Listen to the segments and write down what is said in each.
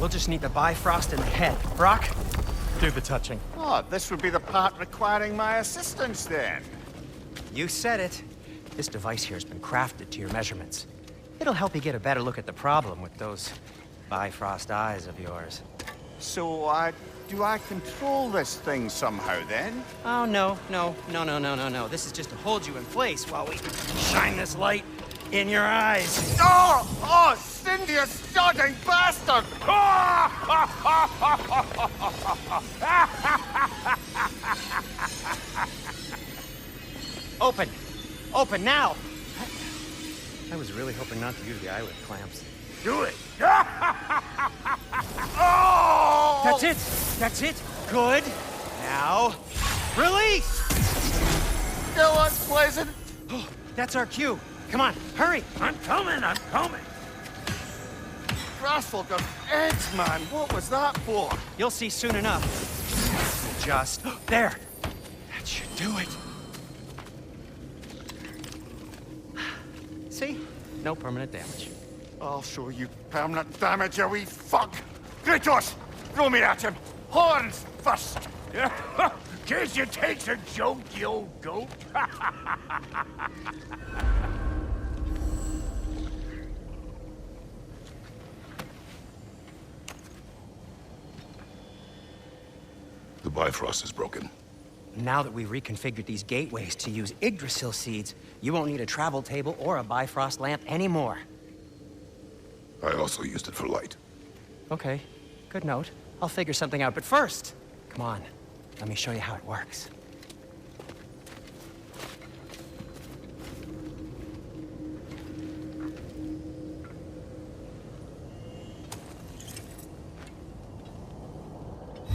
We'll just need the Bifrost in the head. Brock, do the touching. Oh, this would be the part requiring my assistance then. You said it. This device here has been crafted to your measurements. It'll help you get a better look at the problem with those Bifrost eyes of yours. So, do I control this thing somehow then? Oh, no. This is just to hold you in place while we shine this light in your eyes. Oh! Oh, Cindy, you sodding bastard! Open! Open now! I was really hoping not to use the eyelid clamps. Do it! Oh! That's it! That's it! Good! Now, release! Still unpleasant. Oh, that's our cue. Come on, hurry! I'm coming! Rascal got eggs, man. What was that for? You'll see soon enough. Just... there! That should do it. See? No permanent damage. I'll show you permanent damage, you wee fuck! Kratos! Throw me at him! Horns first! Case you takes a joke, you old goat. The Bifrost is broken. Now that we've reconfigured these gateways to use Yggdrasil seeds, you won't need a travel table or a Bifrost lamp anymore. I also used it for light. Okay, good note. I'll figure something out, but first, come on, let me show you how it works.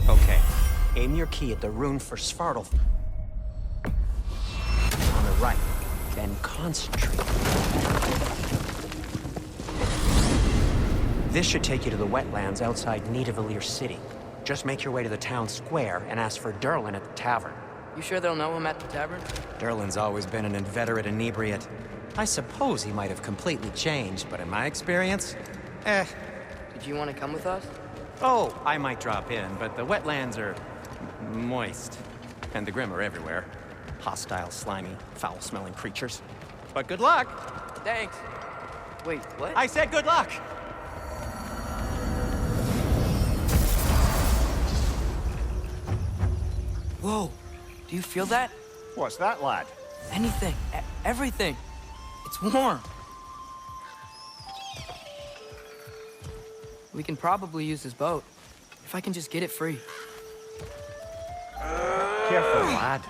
Okay, aim your key at the rune for Svartalf on the right, then concentrate. This should take you to the wetlands outside Nidavellir City. Just make your way to the town square and ask for Durlin at the tavern. You sure they'll know him at the tavern? Durlin's always been an inveterate inebriate. I suppose he might have completely changed, but in my experience, Did you want to come with us? Oh, I might drop in, but the wetlands are moist. And the Grim are everywhere. Hostile, slimy, foul-smelling creatures. But good luck! Thanks. Wait, what? I said good luck! Whoa, do you feel that? What's that, lad? Anything, everything. It's warm. We can probably use this boat, if I can just get it free. Careful, lad.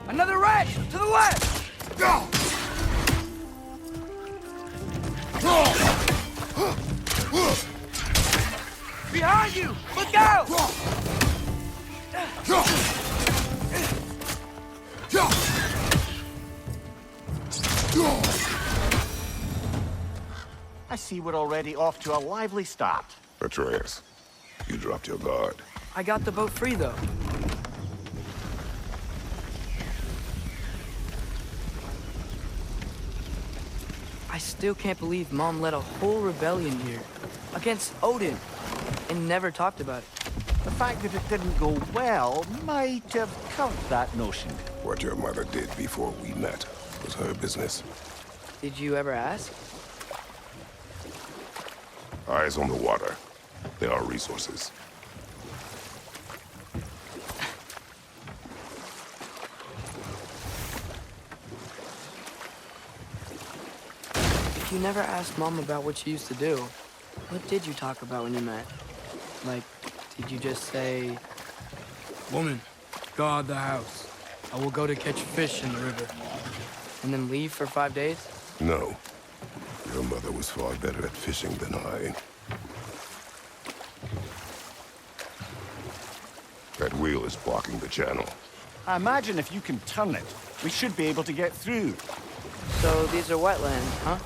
Another wreck! To the left! Behind you! Look out! I see we're already off to a lively start. Atreus, you dropped your guard. I got the boat free, though. I still can't believe Mom led a whole rebellion here against Odin and never talked about it. The fact that it didn't go well might have covered that notion. What your mother did before we met was her business. Did you ever ask? Eyes on the water. There are resources. If you never asked Mom about what she used to do, what did you talk about when you met? Like, did you just say... Woman, guard the house. I will go to catch fish in the river. and then leave for 5 days? No. Your mother was far better at fishing than I. That wheel is blocking the channel. I imagine if you can turn it, we should be able to get through. So these are wetlands, huh?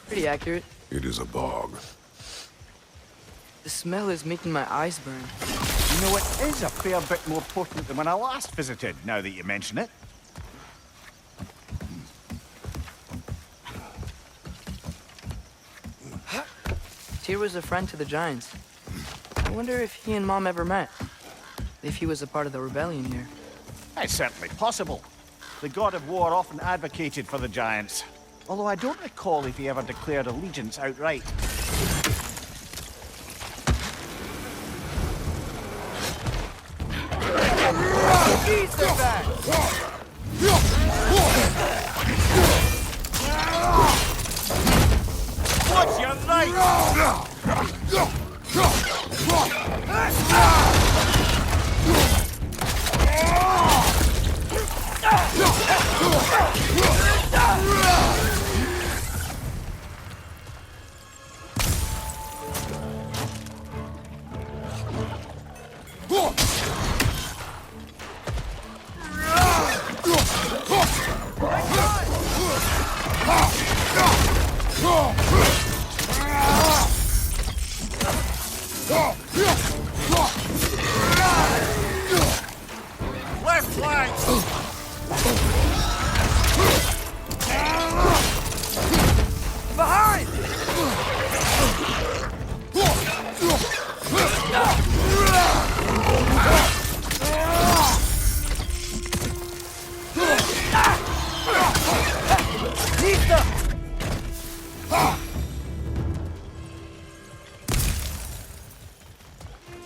Pretty accurate. It is a bog. The smell is making my eyes burn. You know, it is a fair bit more potent than when I last visited, now that you mention it. Tyr was a friend to the Giants. I wonder if he and Mom ever met. If he was a part of the rebellion here. It's certainly possible. The god of war often advocated for the Giants. Although I don't recall if he ever declared allegiance outright. What's your right? Left flank! Behind!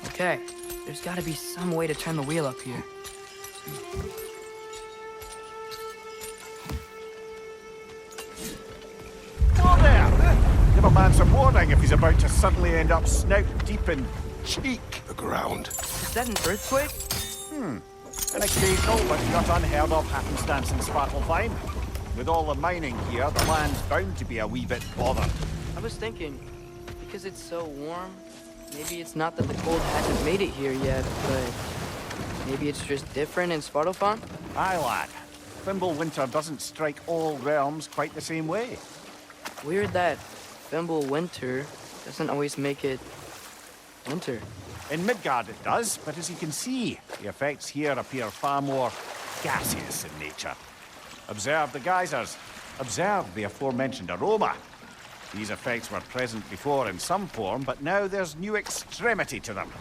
Okay, there's gotta be some way to turn the wheel up here. Whoa there! Give a man some warning if he's about to suddenly end up snout deep in cheek. The ground. Is that an earthquake? An occasional but not unheard of happenstance in Svartalfheim. With all the mining here, the land's bound to be a wee bit bothered. I was thinking, because it's so warm, maybe it's not that the cold hasn't made it here yet, but maybe it's just different in Svartalfheim? Aye, lad. Thimble winter doesn't strike all realms quite the same way. Weird that Fimble winter doesn't always make it winter. In Midgard it does, but as you can see, the effects here appear far more gaseous in nature. Observe the geysers. Observe the aforementioned aroma. These effects were present before in some form, but now there's new extremity to them.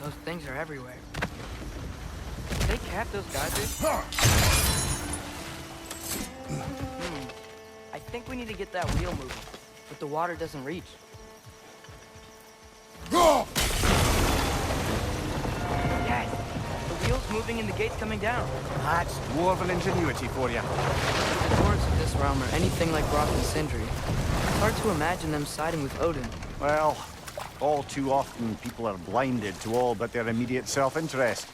Those things are everywhere. Did they cap those geysers? I think we need to get that wheel moving, but the water doesn't reach. Yes! The wheel's moving and the gate's coming down. That's dwarven ingenuity for you. The dwarves of this realm are anything like Brock and Sindri. It's hard to imagine them siding with Odin. Well, all too often people are blinded to all but their immediate self-interest.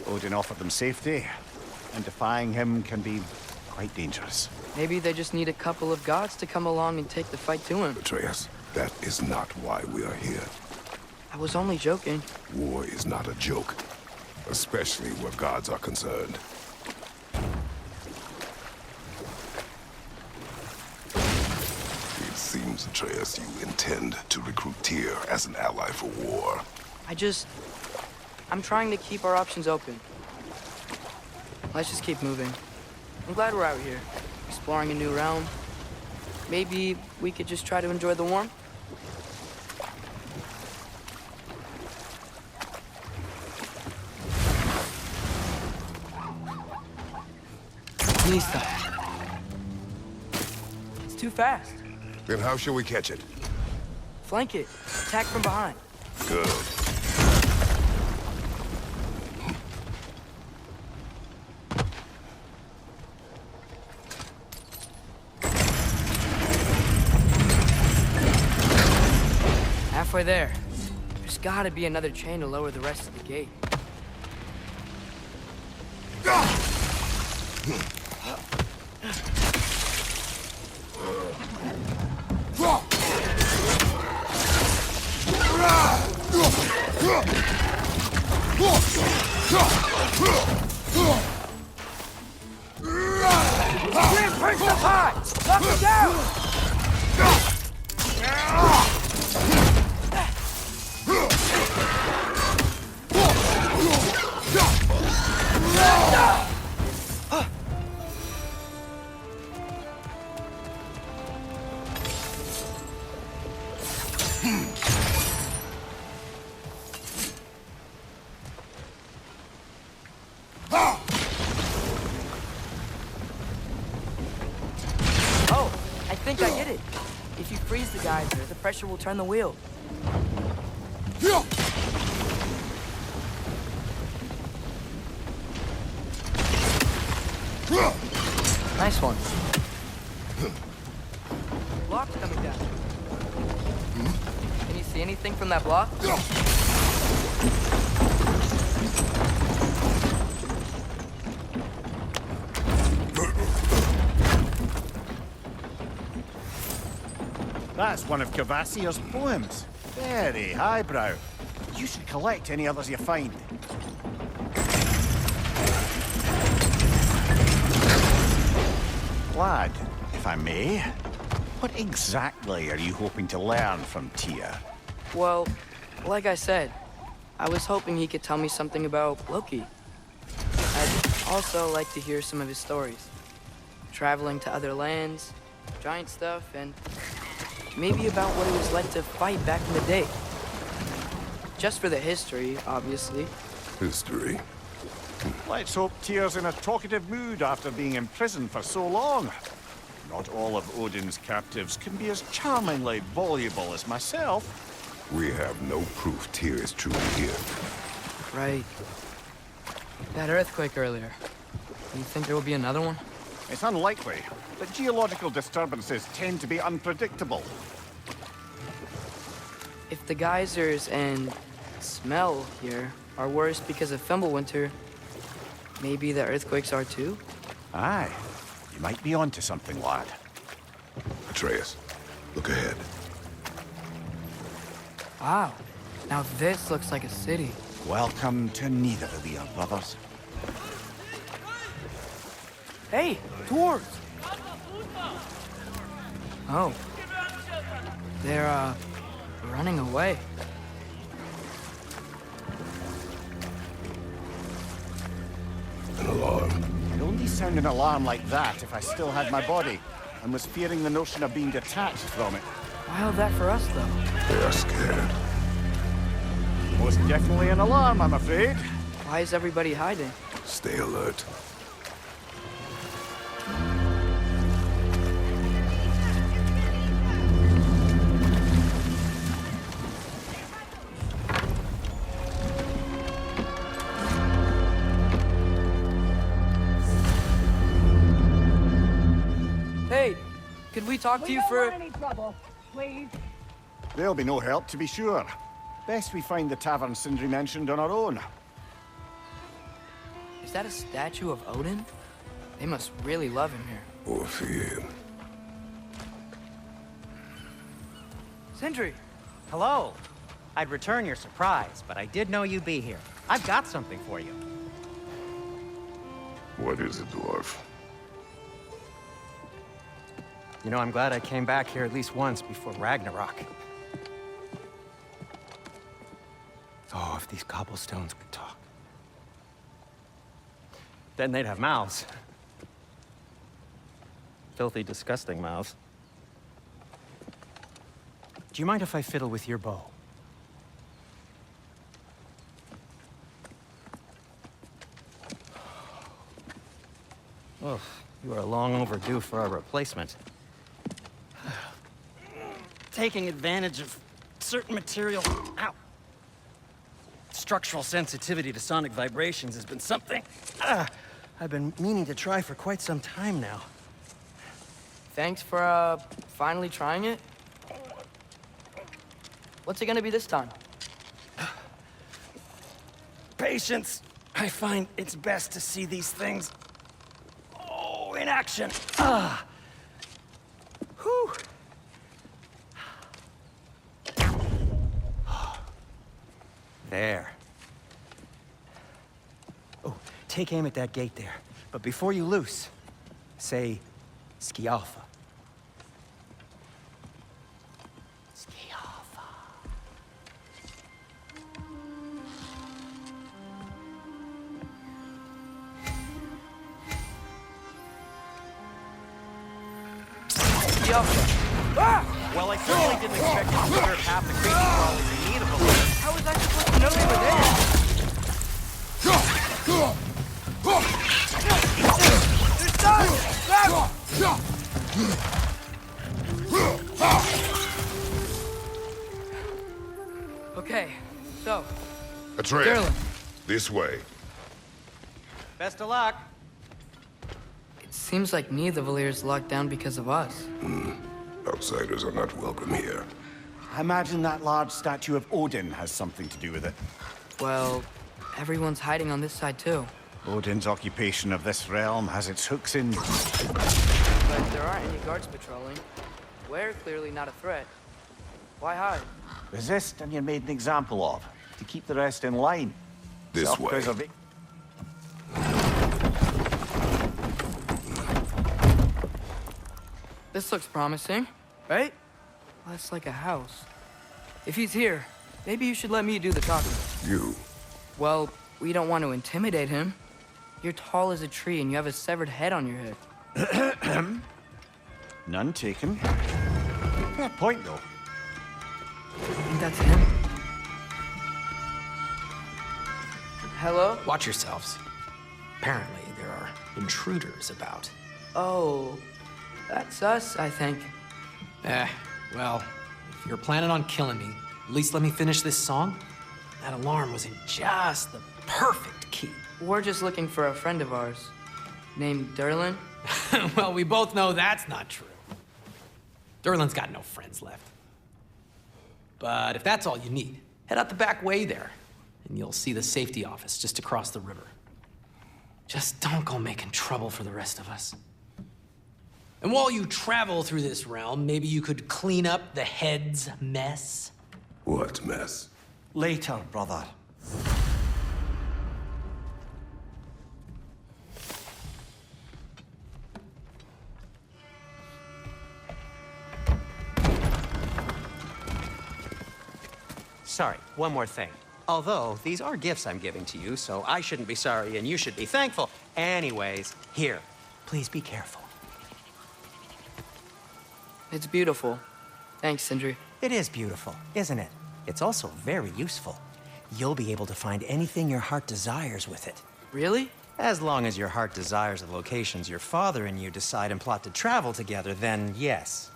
Odin offered them safety, and defying him can be quite dangerous. Maybe they just need a couple of gods to come along and take the fight to him. Atreus, that is not why we are here. I was only joking. War is not a joke, especially where gods are concerned. It seems, Atreus, you intend to recruit Tyr as an ally for war. I'm trying to keep our options open. Let's just keep moving. I'm glad we're out here, exploring a new realm. Maybe we could just try to enjoy the warmth? Lisa. It's too fast. Then how shall we catch it? Flank it. Attack from behind. Good. Halfway there. There's gotta be another chain to lower the rest of the gate. Break the pie! Knock it down! Oh, I think I get it. If you freeze the geyser, the pressure will turn the wheel. Nice one. Block's coming down. Can you see anything from that block? That's one of Cavassier's poems. Very highbrow. You should collect any others you find. Lad, if I may, what exactly are you hoping to learn from Tyr? Well, like I said, I was hoping he could tell me something about Loki. I'd also like to hear some of his stories. Traveling to other lands, giant stuff, and maybe about what it was like to fight back in the day. Just for the history, obviously. History. Let's hope Tyr's in a talkative mood after being in prison for so long. Not all of Odin's captives can be as charmingly voluble as myself. We have no proof Tyr is truly here. Right. That earthquake earlier. You think there will be another one? It's unlikely, but geological disturbances tend to be unpredictable. If the geysers and smell here are worse because of Fimbulwinter, maybe the earthquakes are too? Aye, you might be onto something, lad. Atreus, look ahead. Wow. Now this looks like a city. Welcome to neither of the brothers. Hey, dwarves! Oh. They're, running away. An alarm. I'd only sound an alarm like that if I still had my body, and was fearing the notion of being detached from it. Wild that for us, though. They are scared. Most definitely an alarm, I'm afraid. Why is everybody hiding? Stay alert. Hey, could we talk to you for... any trouble, please. There'll be no help, to be sure. Best we find the tavern Sindri mentioned on our own. Is that a statue of Odin? They must really love him here. Or fear him. Sindri! Hello. I'd return your surprise, but I did know you'd be here. I've got something for you. What is it, dwarf? You know, I'm glad I came back here at least once before Ragnarok. Oh, if these cobblestones could talk. Then they'd have mouths. filthy, disgusting mouths. Do you mind if I fiddle with your bow? Oh, you are long overdue for a replacement. Taking advantage of certain material. Ow! Structural sensitivity to sonic vibrations has been something I've been meaning to try for quite some time now. Thanks for, finally trying it. What's it gonna be this time? Patience. I find it's best to see these things, in action. Whew. There. Oh, take aim at that gate there. But before you loose, say, Skialfa. Skialfa. Skialfa. Ah! Well, I certainly didn't expect you to serve half the creepy crawlers in need of a lift. How was I supposed to know they were there? Okay, so, Atreus, Derlin. this way. Best of luck. It seems like neither of the Valyr's locked down because of us. Outsiders are not welcome here. I imagine that large statue of Odin has something to do with it. Well, everyone's hiding on this side too. Odin's occupation of this realm has its hooks in... But there aren't any guards patrolling. We're clearly not a threat. Why hide? Resist and you're made an example of, to keep the rest in line. This way. Self-preserva- This looks promising, right? That's like a house. If he's here, maybe you should let me do the talking. You. Well, we don't want to intimidate him. You're tall as a tree and you have a severed head on your head. None taken. Fair point, though. I think that's him. Hello? Watch yourselves. Apparently, there are intruders about. Oh, that's us, I think. Well, if you're planning on killing me, at least let me finish this song. That alarm was in just the perfect key. We're just looking for a friend of ours named Derlin. Well, we both know that's not true. Derlin's got no friends left. But if that's all you need, head out the back way there, and you'll see the safety office just across the river. Just don't go making trouble for the rest of us. And while you travel through this realm, maybe you could clean up the head's mess? What mess? Later, brother. Sorry, one more thing. Although, these are gifts I'm giving to you, so I shouldn't be sorry and you should be thankful. Anyways, here, please be careful. It's beautiful. Thanks, Sindri. It is beautiful, isn't it? It's also very useful. You'll be able to find anything your heart desires with it. Really? As long as your heart desires the locations your father and you decide and plot to travel together, then yes.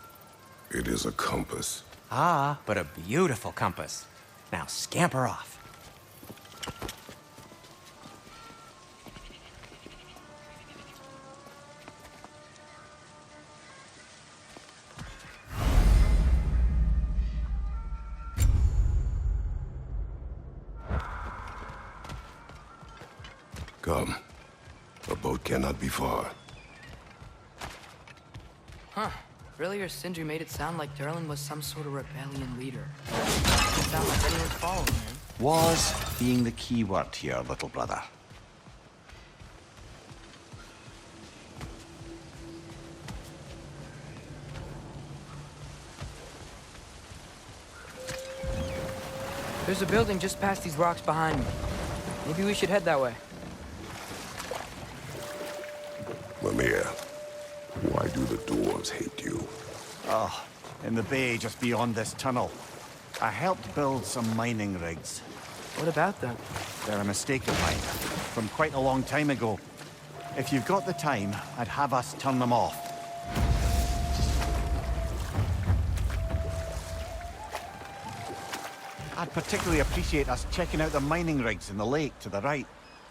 It is a compass. Ah, but a beautiful compass. Now scamper off. Come. A boat cannot be far. Huh. Earlier, Sindri made it sound like Derlin was some sort of rebellion leader. Doesn't sound like anyone's following him. Was being the key word here, little brother. There's a building just past these rocks behind me. Maybe we should head that way. Mimir, why do the In the bay just beyond this tunnel. I helped build some mining rigs. What about them? They're a mistake of mine, from quite a long time ago. If you've got the time, I'd have us turn them off. I'd particularly appreciate us checking out the mining rigs in the lake to the right.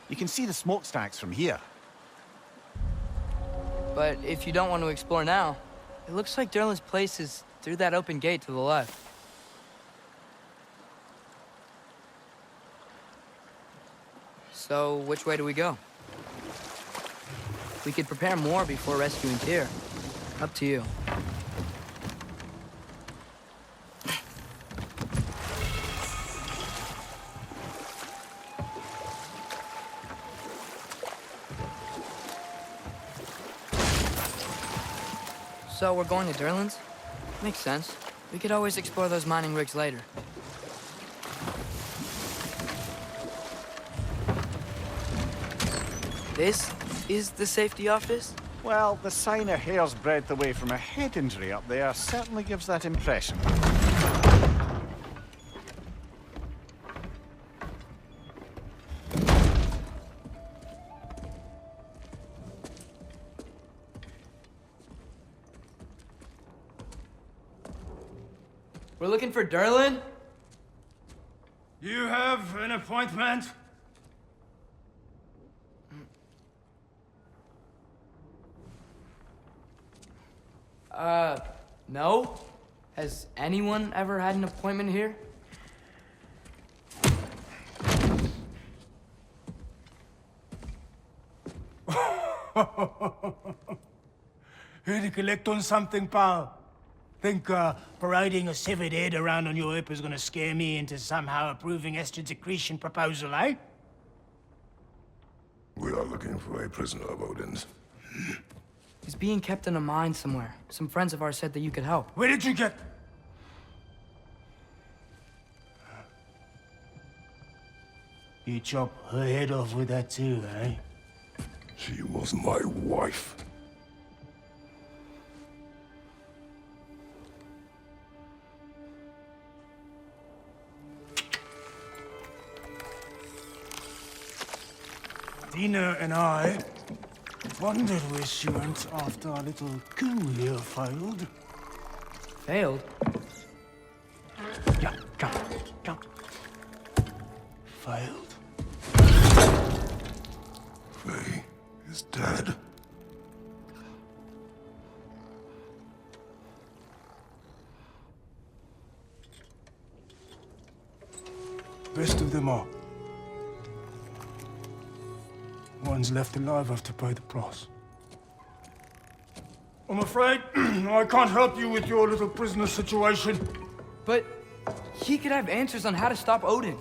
You can see the smokestacks from here. But if you don't want to explore now, it looks like Derlin's place is through that open gate to the left. So, which way do we go? We could prepare more before rescuing Tyr. Up to you. So we're going to Derlin's? Makes sense. We could always explore those mining rigs later. This is the safety office? Well, the sign a hair's breadth away from a head injury up there certainly gives that impression. We're looking for Derlin? You have an appointment? No? Has anyone ever had an appointment here? Here to collect on something, pal? Think parading a severed head around on your hip is gonna scare me into somehow approving Esther's accretion proposal, eh? We are looking for a prisoner of Odin's. He's being kept in a mine somewhere. Some friends of ours said that you could help. Where did you get... You chop her head off with that too, eh? She was my wife. Dina and I wondered where she went after our little coup here failed. Failed? Yeah, come. Failed. Faye is dead. Rest of them are. One's left alive have to pay the price. I'm afraid I can't help you with your little prisoner situation. But he could have answers on how to stop Odin.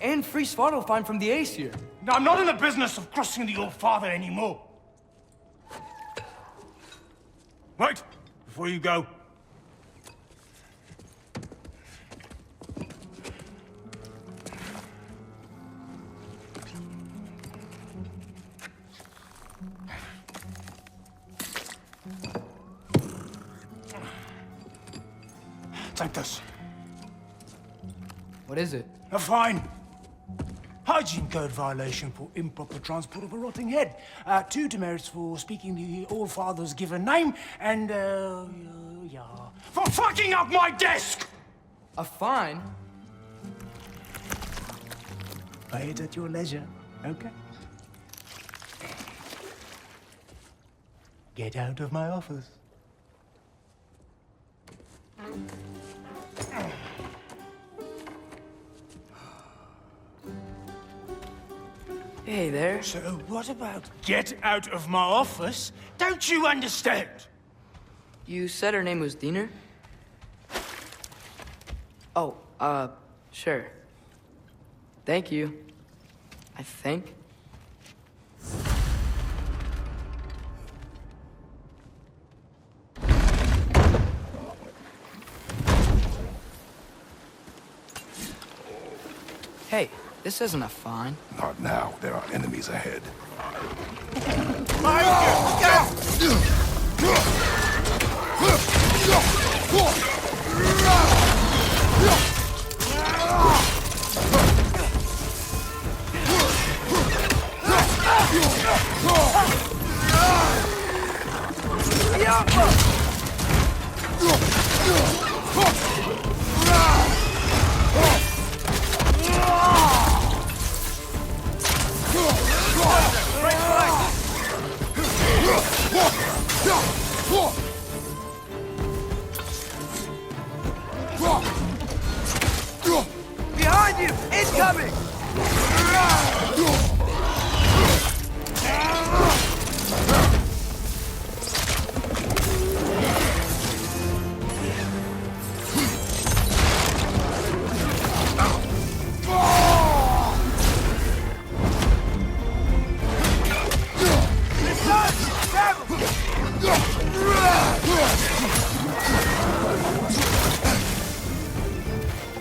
And free Svartalfheim from the Aesir. Now, I'm not in the business of crossing the old father anymore. Right, before you go. Take this. What is it? A fine. Hygiene code violation for improper transport of a rotting head. 2 demerits for speaking the All-Father's given name, and, yeah. For fucking up my desk! A fine? Pay it at your leisure, okay? Get out of my office. Hey there. So what about get out of my office? Don't you understand? You said her name was Diener? Oh, sure. Thank you. I think. Hey, this isn't a fine. Not now. There are enemies ahead. Behind you! Behind you! Incoming!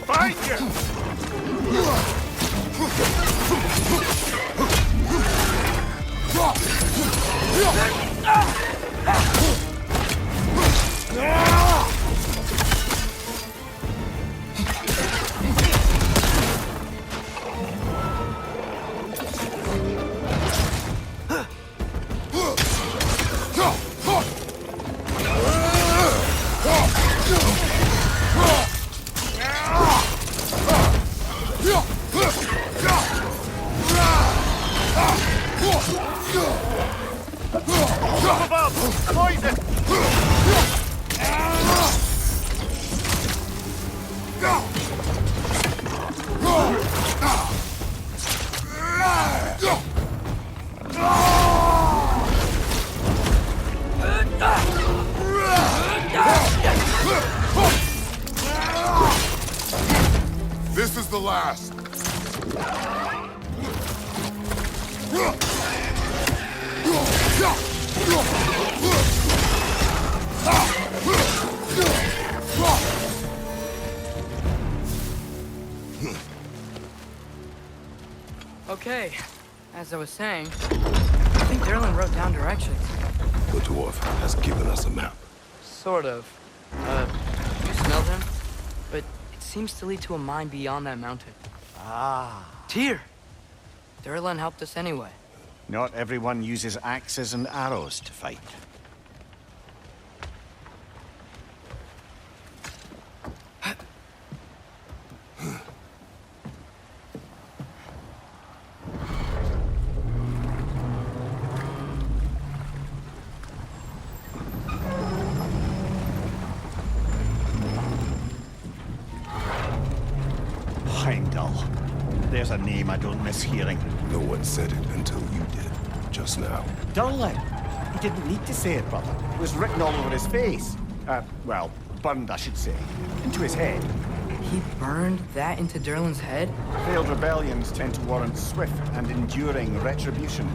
Find you! Up above! Poison! This is the last. Okay, as I was saying, I think Derlin wrote down directions. The dwarf has given us a map. Sort of. You smelled him? But it seems to lead to a mine beyond that mountain. Ah. Tyr! Derlin helped us anyway. Not everyone uses axes and arrows to fight. Heimdall. There's a name I don't miss hearing. No one said it until you did, just now. Derlin! He didn't need to say it, brother. It was written all over his face. Well, burned, I should say. Into his head. He burned that into Derlin's head? Failed rebellions tend to warrant swift and enduring retribution.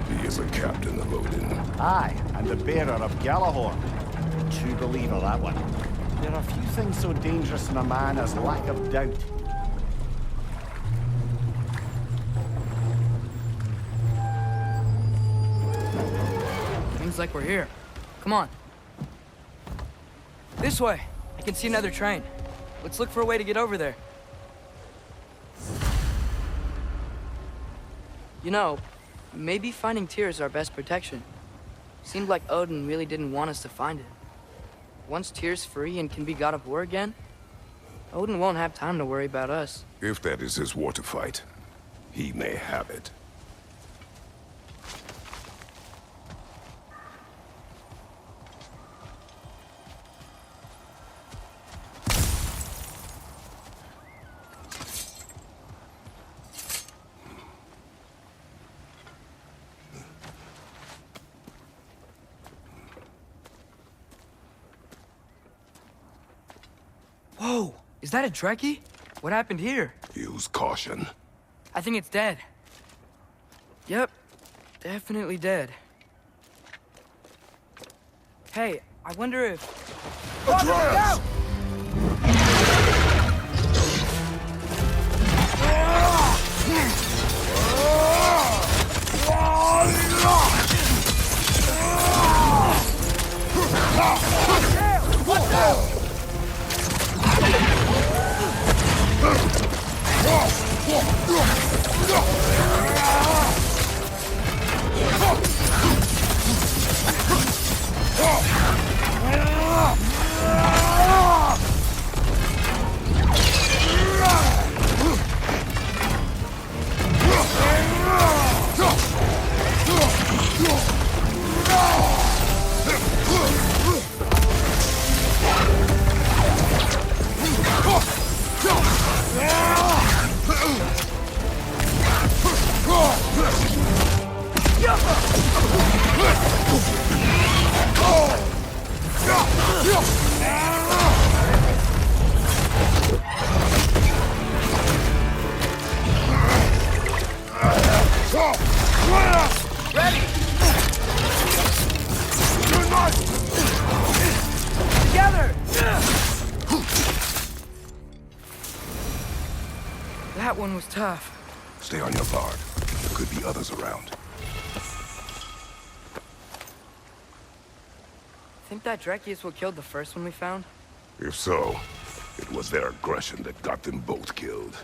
He is a captain of Odin. Aye, and the bearer of Galahorn. True believer, that one. There are few things so dangerous in a man as lack of doubt. Seems like we're here. Come on. This way. I can see another train. Let's look for a way to get over there. You know, maybe finding Tyr is our best protection. Seemed like Odin really didn't want us to find it. Once Tyr's free and can be god of war again, Odin won't have time to worry about us. If that is his war to fight, he may have it. Whoa! Is that a Trekkie? What happened here? Use caution. I think it's dead. Yep. Definitely dead. Hey, I wonder if... Atreus! What the? That one was tough. Stay on your guard. There could be others around. Think that Dreki is what killed the first one we found? If so, it was their aggression that got them both killed.